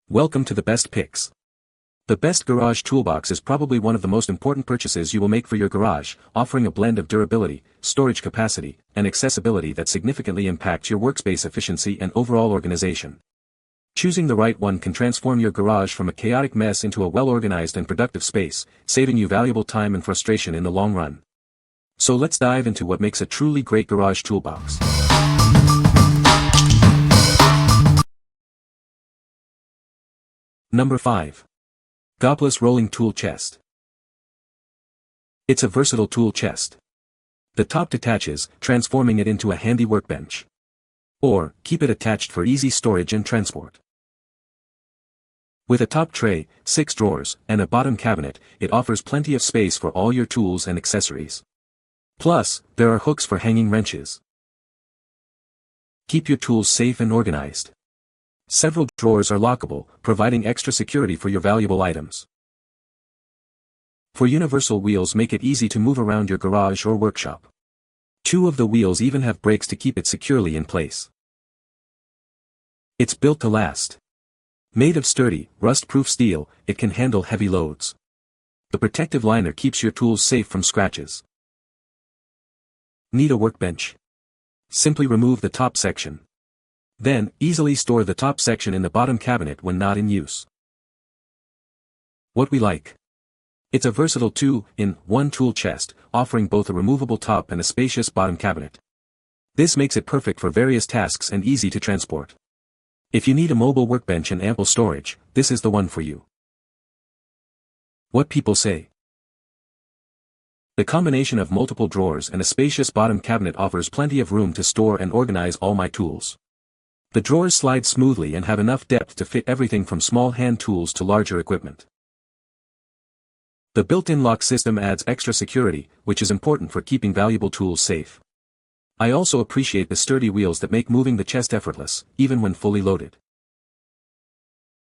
Welcome to the best picks. The best Garage Toolbox is probably one of the most important purchases you will make for your garage, offering a blend of durability, storage capacity, and accessibility that significantly impacts your workspace efficiency and overall organization. Choosing the right one can transform your garage from a chaotic mess into a well-organized and productive space, saving you valuable time and frustration in the long run. So let's dive into what makes a truly great garage toolbox. Number 5. Goplus Rolling Tool Chest. It's a versatile tool chest. The top detaches, transforming it into a handy workbench. Or, keep it attached for easy storage and transport. With a top tray, 6 drawers, and a bottom cabinet, it offers plenty of space for all your tools and accessories. Plus, there are hooks for hanging wrenches. Keep your tools safe and organized. Several drawers are lockable, providing extra security for your valuable items. For universal wheels make it easy to move around your garage or workshop. 2 of the wheels even have brakes to keep it securely in place. It's built to last. Made of sturdy, rust-proof steel, it can handle heavy loads. The protective liner keeps your tools safe from scratches. Need a workbench? Simply remove the top section. Then, easily store the top section in the bottom cabinet when not in use. What we like. It's a versatile 2-in-1 tool chest, offering both a removable top and a spacious bottom cabinet. This makes it perfect for various tasks and easy to transport. If you need a mobile workbench and ample storage, this is the one for you. What people say. The combination of multiple drawers and a spacious bottom cabinet offers plenty of room to store and organize all my tools. The drawers slide smoothly and have enough depth to fit everything from small hand tools to larger equipment. The built-in lock system adds extra security, which is important for keeping valuable tools safe. I also appreciate the sturdy wheels that make moving the chest effortless, even when fully loaded.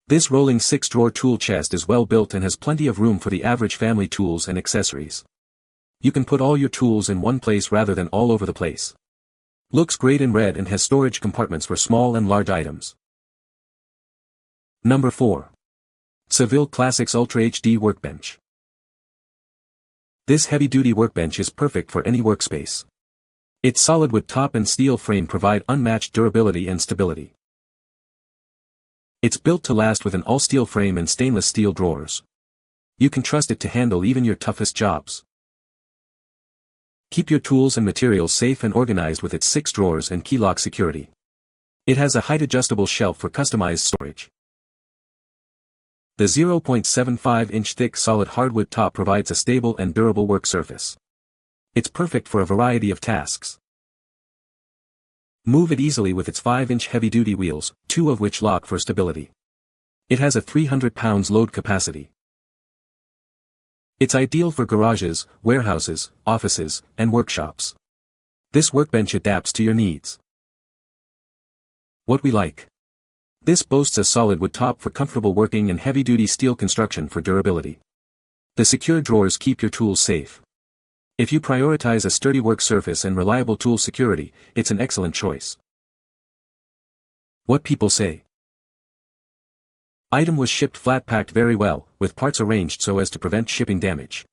This rolling 6-drawer tool chest is well built and has plenty of room for the average family tools and accessories. You can put all your tools in one place rather than all over the place. Looks great in red and has storage compartments for small and large items. Number 4. Seville Classics UltraHD Workbench. This heavy-duty workbench is perfect for any workspace. Its solid wood top and steel frame provide unmatched durability and stability. It's built to last with an all-steel frame and stainless steel drawers. You can trust it to handle even your toughest jobs. Keep your tools and materials safe and organized with its 6 drawers and key lock security. It has a height-adjustable shelf for customized storage. The 0.75-inch thick solid hardwood top provides a stable and durable work surface. It's perfect for a variety of tasks. Move it easily with its 5-inch heavy-duty wheels, 2 of which lock for stability. It has a 300 pounds load capacity. It's ideal for garages, warehouses, offices, and workshops. This workbench adapts to your needs. What we like. This boasts a solid wood top for comfortable working and heavy-duty steel construction for durability. The secure drawers keep your tools safe. If you prioritize a sturdy work surface and reliable tool security, it's an excellent choice. What people say. Item was shipped flat-packed very well, with parts arranged so as to prevent shipping damage.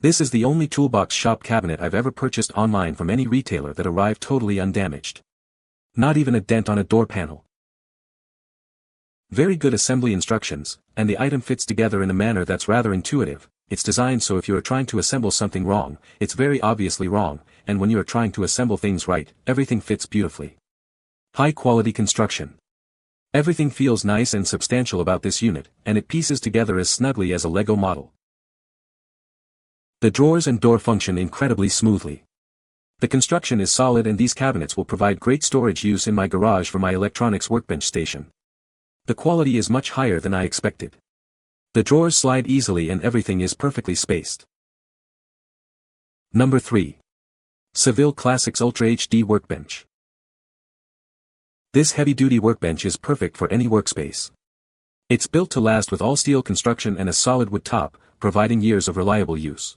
This is the only toolbox shop cabinet I've ever purchased online from any retailer that arrived totally undamaged. Not even a dent on a door panel. Very good assembly instructions, and the item fits together in a manner that's rather intuitive. It's designed so if you are trying to assemble something wrong, it's very obviously wrong, and when you are trying to assemble things right, everything fits beautifully. High-quality construction. Everything feels nice and substantial about this unit, and it pieces together as snugly as a Lego model. The drawers and door function incredibly smoothly. The construction is solid and these cabinets will provide great storage use in my garage for my electronics workbench station. The quality is much higher than I expected. The drawers slide easily and everything is perfectly spaced. Number 3. Seville Classics UltraHD Workbench. This heavy-duty workbench is perfect for any workspace. It's built to last with all-steel construction and a solid wood top, providing years of reliable use.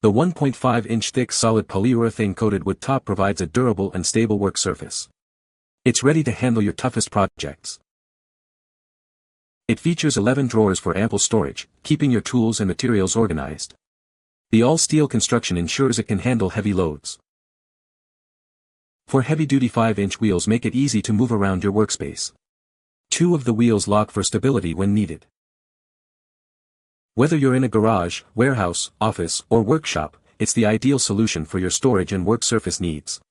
The 1.5-inch thick solid polyurethane-coated wood top provides a durable and stable work surface. It's ready to handle your toughest projects. It features 11 drawers for ample storage, keeping your tools and materials organized. The all-steel construction ensures it can handle heavy loads. For heavy-duty 5-inch wheels make it easy to move around your workspace. 2 of the wheels lock for stability when needed. Whether you're in a garage, warehouse, office, or workshop, it's the ideal solution for your storage and work surface needs.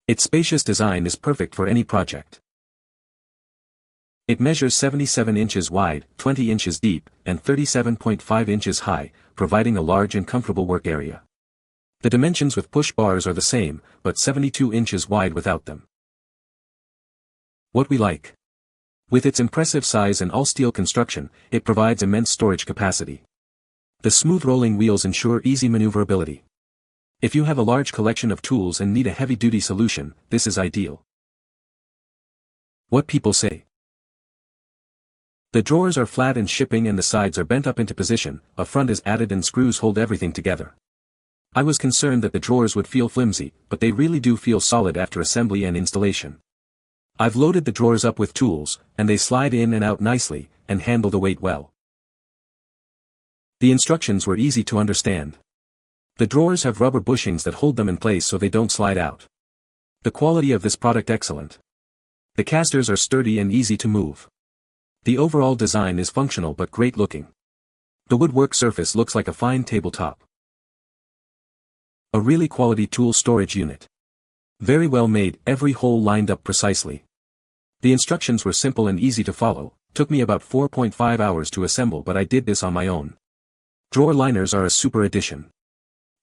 Its spacious design is perfect for any project. It measures 77 inches wide, 20 inches deep, and 37.5 inches high, providing a large and comfortable work area. The dimensions with push bars are the same, but 72 inches wide without them. What we like. With its impressive size and all-steel construction, it provides immense storage capacity. The smooth rolling wheels ensure easy maneuverability. If you have a large collection of tools and need a heavy-duty solution, this is ideal. What people say. The drawers are flat in shipping and the sides are bent up into position, a front is added and screws hold everything together. I was concerned that the drawers would feel flimsy, but they really do feel solid after assembly and installation. I've loaded the drawers up with tools, and they slide in and out nicely, and handle the weight well. The instructions were easy to understand. The drawers have rubber bushings that hold them in place so they don't slide out. The quality of this product excellent. The casters are sturdy and easy to move. The overall design is functional but great looking. The woodwork surface looks like a fine tabletop. A really quality tool storage unit. Very well made, every hole lined up precisely. The instructions were simple and easy to follow, took me about 4.5 hours to assemble but I did this on my own. Drawer liners are a super addition.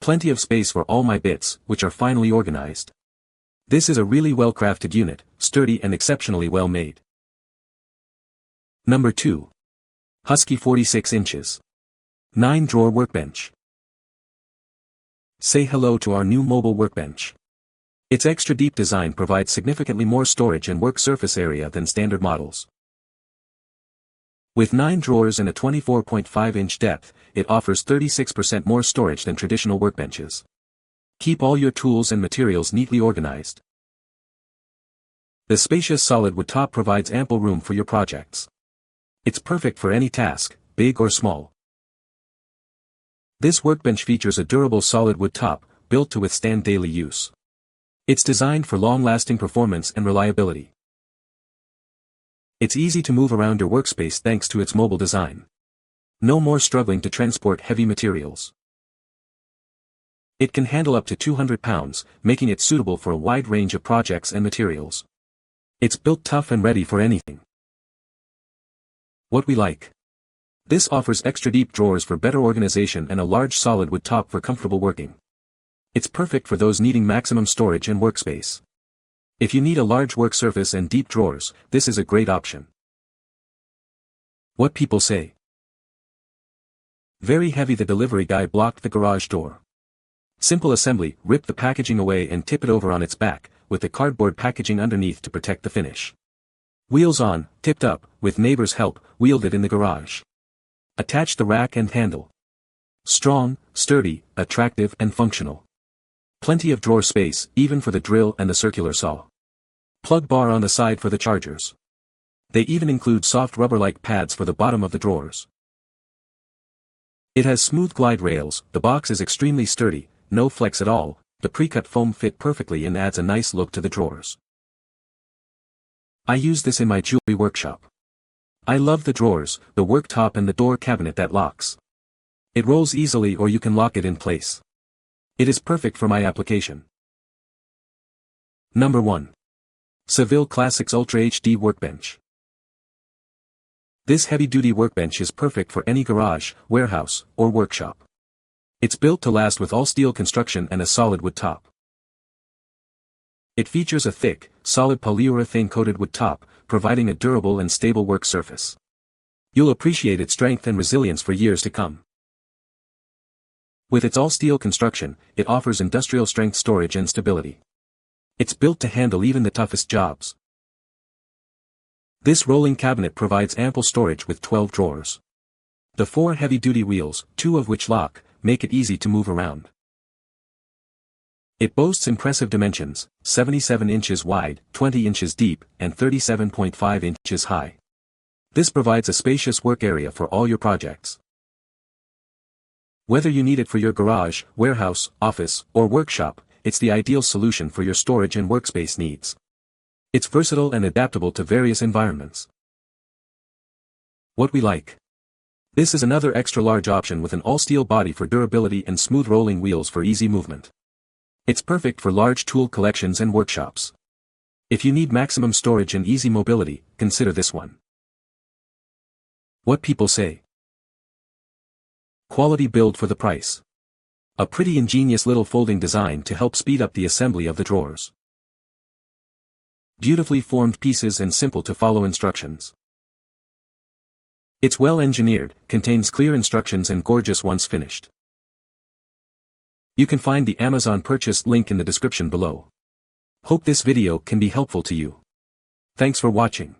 Plenty of space for all my bits, which are finely organized. This is a really well-crafted unit, sturdy and exceptionally well made. Number 2. Husky 46 inches. 9-drawer workbench. Say hello to our new mobile workbench. Its extra deep design provides significantly more storage and work surface area than standard models. With 9 drawers and a 24.5-inch depth, it offers 36% more storage than traditional workbenches. Keep all your tools and materials neatly organized. The spacious solid wood top provides ample room for your projects. It's perfect for any task, big or small. This workbench features a durable solid wood top, built to withstand daily use. It's designed for long-lasting performance and reliability. It's easy to move around your workspace thanks to its mobile design. No more struggling to transport heavy materials. It can handle up to 200 pounds, making it suitable for a wide range of projects and materials. It's built tough and ready for anything. What we like. This offers extra deep drawers for better organization and a large solid wood top for comfortable working. It's perfect for those needing maximum storage and workspace. If you need a large work surface and deep drawers, this is a great option. What people say. Very heavy. The delivery guy blocked the garage door. Simple assembly, rip the packaging away and tip it over on its back, with the cardboard packaging underneath to protect the finish. Wheels on, tipped up, with neighbor's help, wheeled it in the garage. Attach the rack and handle. Strong, sturdy, attractive and functional. Plenty of drawer space, even for the drill and the circular saw. Plug bar on the side for the chargers. They even include soft rubber-like pads for the bottom of the drawers. It has smooth glide rails, the box is extremely sturdy, no flex at all, the pre-cut foam fit perfectly and adds a nice look to the drawers. I use this in my jewelry workshop. I love the drawers, the worktop and the door cabinet that locks. It rolls easily or you can lock it in place. It is perfect for my application. Number 1. Seville Classics UltraHD Workbench. This heavy-duty workbench is perfect for any garage, warehouse, or workshop. It's built to last with all-steel construction and a solid wood top. It features a thick, solid polyurethane-coated wood top, providing a durable and stable work surface. You'll appreciate its strength and resilience for years to come. With its all-steel construction, it offers industrial-strength storage and stability. It's built to handle even the toughest jobs. This rolling cabinet provides ample storage with 12 drawers. The 4 heavy-duty wheels, 2 of which lock, make it easy to move around. It boasts impressive dimensions, 77 inches wide, 20 inches deep, and 37.5 inches high. This provides a spacious work area for all your projects. Whether you need it for your garage, warehouse, office, or workshop, it's the ideal solution for your storage and workspace needs. It's versatile and adaptable to various environments. What we like. This is another extra-large option with an all-steel body for durability and smooth rolling wheels for easy movement. It's perfect for large tool collections and workshops. If you need maximum storage and easy mobility, consider this one. What people say. Quality build for the price. A pretty ingenious little folding design to help speed up the assembly of the drawers. Beautifully formed pieces and simple to follow instructions. It's well engineered, contains clear instructions and gorgeous once finished. You can find the Amazon purchase link in the description below. Hope this video can be helpful to you. Thanks for watching.